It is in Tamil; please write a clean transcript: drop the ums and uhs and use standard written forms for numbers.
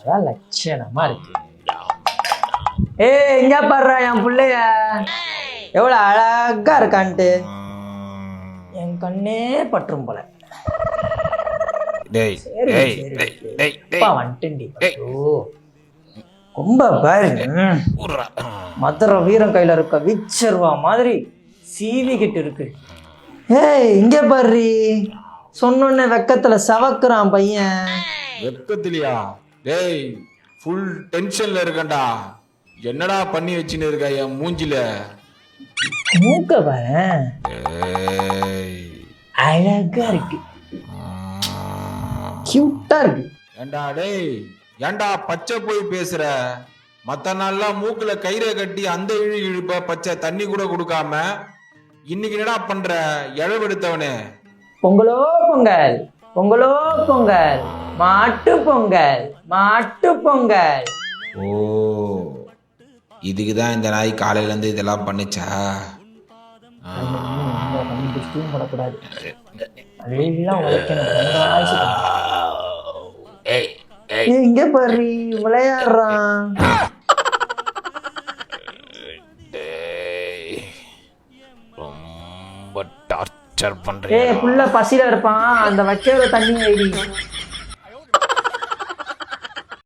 அதான் லட்சணமா இருக்கு. இங்க பாடுறா என் பிள்ளைய எவ்வளவு அழகா இருக்கான்ட்டு என் கண்ணே பற்றும் போல. வந்துட்டேன்டி. ரொம்ப பாரு மதுரை வீரம் கையில இருக்க விச்சர்வா மாதிரி சீவிக்கிட்டு இருக்கு. இங்க பாரு சொன்னோன்னே வெக்கத்துல சவக்குறான் பையன். வெக்கத்திலையா? டேய் ஃபுல் டென்ஷன்ல இருக்கேன்டா. என்னடா பண்ணி வச்சுன்னு இருக்க என் மூஞ்சில? மூக்க பாரு அழகா இருக்கு, கியூட்டா இருக்கு. ஏண்டா டேய், ஏண்டா பச்சை போய் பேசுற? மத்த நாள்லாம் மூக்குல கயிறை கட்டி அந்த இழுப்ப, பச்சை தண்ணி கூட கொடுக்காம இன்னைக்கு என்னடா பண்ற இழவெடுத்தவனே? பொங்கலோ பொங்கல், பொங்கலோ பொங்கல், மாட்டு பொங்கல், மாட்டு பொங்கல். ஓ, இதுக்குதான் இந்த நாய் காலையில இருந்து இதெல்லாம் பண்ணுச்சா? படக்கூடாது. இங்க பாரு விளையாடுறான். ரொம்ப டார்ச்சர் பண்றேன். புள்ள பசியில இருப்பான், அந்த வைக்கிற தண்ணி வைடி.